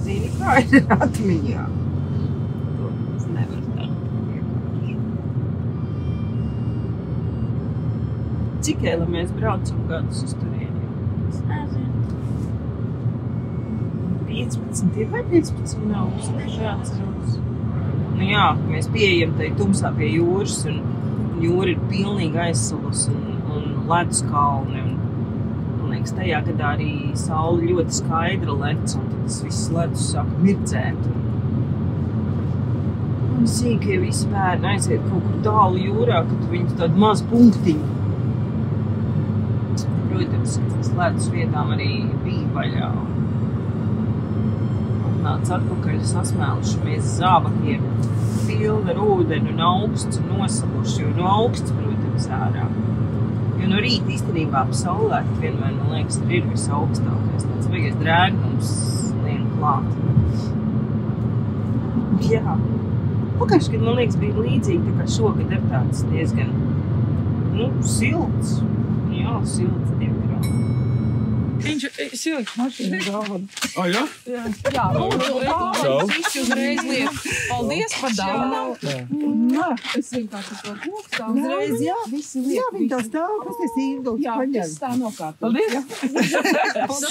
Zini, kā ir atmiņā. Tas nevar tā. Cik ēla mēs braucam gadus uz turieni? Es nezinu. 15 ir vai 15 nav? Es neatceros. Nu jā, mēs pieejam tai tumsā pie jūras un jūra ir pilnīgi aizsalus un ledus kalni. Man liekas, tajā gadā arī saule ļoti skaidra lec un tad tas viss ledus sāk mirdzēt. Un zinu, ka visi bērni aiziet kaut kur tālu jūrā, kad viņi tādu mazu punktiņu. Protams, ka tas ledus vietām arī bija vaļā. Atnāc atpakaļ sasmēlušamies zābakiem. Pilna ar ūdeni un augsts un nosaluši, un augsts, protams, ārā. Jo no rīta īstenībā ap saulēti vienmēr, man liekas, tur ir visaugstākais. Tāds vajag drēgnums lien klāt. Jā. Pagājuši, kad, man liekas, bija līdzīgi, tā kā šogad ir tāds diezgan, silts. Jā, silts 2 grādi. Viņš silika mašīnu dāvanu. Jā? Jā, dāvanu visi uzreiz liek. Paldies par dāvanu. Es vienkārši to kokstā. Uzreiz, jā, visi liek. Jā, viņi tā stāv, kas es īndus Jā, tas tā nokārtot. Paldies.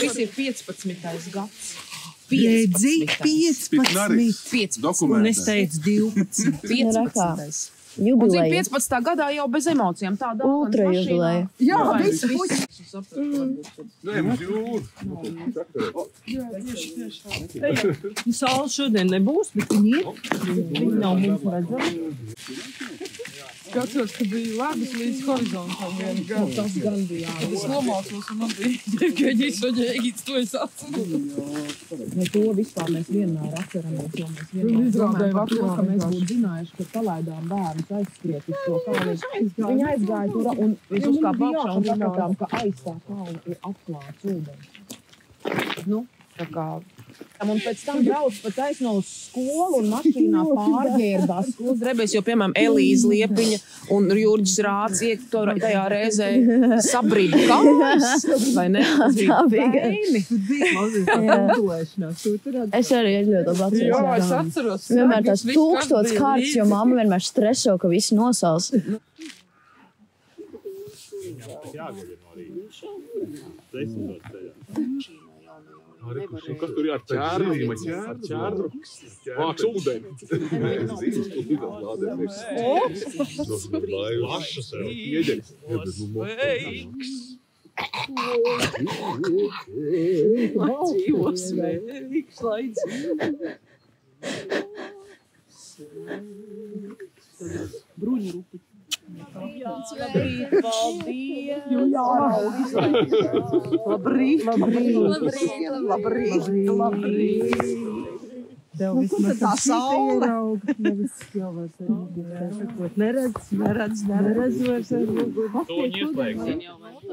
Šis ir 15. gads. Redzi, 15. Un es teicu 12. 15. Un zin, 15. gadā jau bez emocijām tā dāvana Ultra jubileja. Jā, visi puķi. Nē, mums jūra. Saule šodien nebūs, bet viņi ir. Viņi nav mums redzami. Skatos, ka bija ledus līdz horizontam vienu gadu. Tas gan bija. Es nomācos un man bija Ēģīts, to es atceru. Ne to vispār mēs vienmēr atceramies, jo mēs vienmēr domājam par to, ka mēs būtu zinājuši, ka palaidām bērnus aizskriet uz to kalnu. Viņi aizgāja tur un mēs uzkāp augšā un sapratām, ka aiz tā kalna ir atklāts ūdens. Nu, tā kā... Un pēc tam brauc pa taisno uz skolu un mašīnā pārģērbās skolas drebēs, jo, piemēram, Elīze Liepiņa un Jurģis Rāds tajā reizē sabrīda kājas, vai ne? Tā bija. Es arī ļoti labi atceros. Jā, es atceros. Vienmēr tās 1000 kārtas, jo mamma vienmēr streso, ka visi nosals. Kas tur ir ar ķērdu? Vāks ūdeni. Lašas ieģeris. Sveiks! Dzīvo sveiks, laids. Bruņu rupi. Labrīt, paldies! Labrīt! Tev vismaz tā saule. Neredz vairs. To viņi ieslēgs.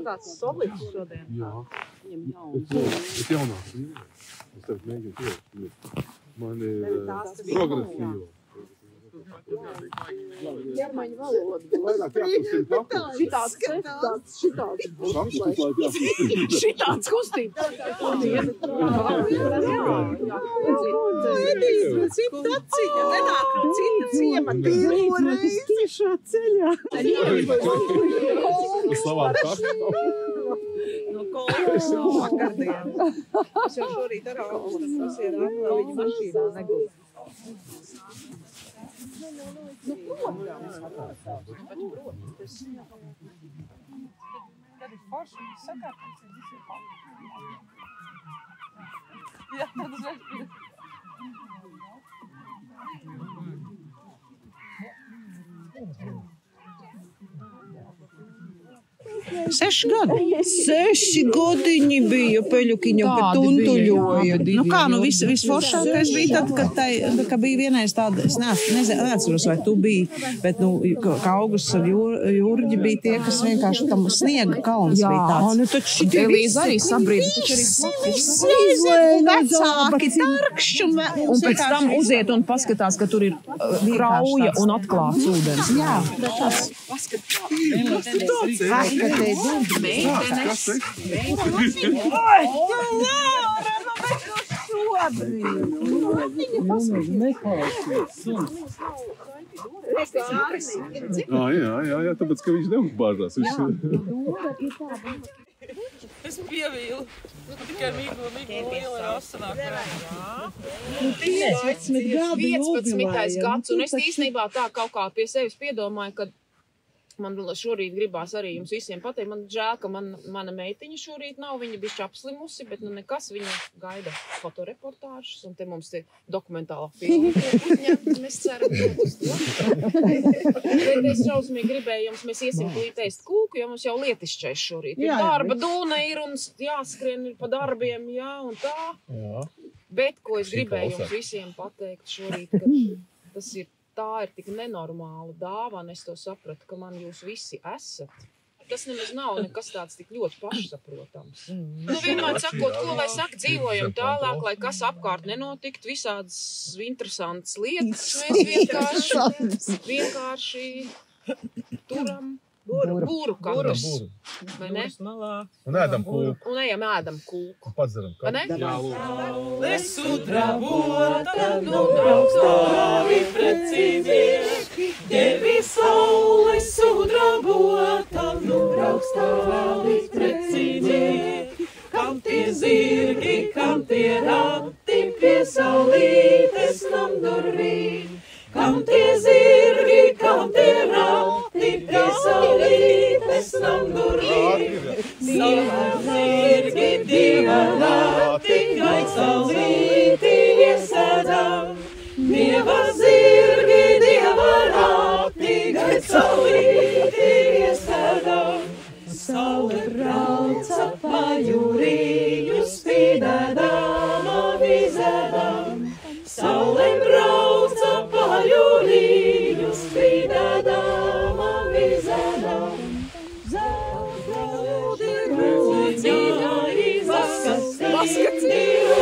Tāds solīts šodien. Jā. Es jaunāk. Es tev mēģinu pievērt. Man ir progresīva. Ķermaņa valoda. Vairāk jākustina kapus. Šitāds kustība. Cita ciņa, nenāk no cita ciemata. Pirmo reizi tiešā ceļā. Uz savām kartām. No kolēģis no vakardien. Es jau šorīt ar augstas pasierā, lai viņa mašīnā negulda. Nu, protams. Tad ir forši, viņš sakārtās, ja viss ir palīdz. Jā, tad uzreiz. 6 gadi. 6 godiņi bija peļukiņam, kad tuntuļoja. Nu kā, nu visforšākais bija tad, kad bija vienreiz tāda, es neatceros, vai tu biji, bet, nu, kā Augusts ar Jurģi bija tie, kas vienkārši tam sniega kalns bija tāds. Nu, tad šitie Elīze arī sabrīda, vecāki, tarkšķi. Un pēc tam uziet un paskatās, ka tur ir krauja un atklāts ūdens. Jā, tas Jā, tāpēc, ka viņš neuzbāžās. Es pievīlu. Tikai Mīgla liela asanāk. 15. gads, un es īstenībā tā kaut kā pie sevis piedomāju, ka man šorīt gribās arī jums visiem pateikt. Man žēl, ka mana meitiņa šorīt nav, viņa bišķi apslimusi, bet nu nekas, viņa gaida fotoreportāžas, un te mums te dokumentālā filma uzņemta, mēs ceram, bet es šausmīgi gribēju jums, mēs iesim tūlīt ēst kūku, jo mums jau lietišķais šorīt. Darba dūna ir un jāskrien ir pa darbiem, jā, un tā. Jā. Bet, ko es gribēju jums visiem pateikt šorīt, ka tas ir tā ir tik nenormāla dāvana, es to sapratu, ka man jūs visi esat. Tas nemaz nav nekas tāds tik ļoti pašsaprotams. Nu, vienmēr sakot, ko lai saka, dzīvojam tālāk, lai kas apkārt nenotikt, visādas interesantas lietas, mēs vienkārši turam būru katrs. Vai ne? Un ēdam kūku. Un ēdam kūku. Un padzeram kūku. Vai ne? Jā, lūdzu. Es sudrabota, nu braukstāvi precīzi. Devi saule sudrabota, nu braukstāvi precīzi. Kam tie zirgi, kam tie rati pie saulītes nam durvīm. Kam tie zirgi, kam tie rati pie saulītes nam durvīm. Dieva zirgi, dieva rati, gai saulīti iesēdam. Dieva zirgi, dieva rati, gai saulīti iesēdam. Saule brauca pa jūriju, spīdēdama vizēdam. Saule brauca pa jūriju, spīdēdama vizēdam. Zaudē rūciņā, paskatīja,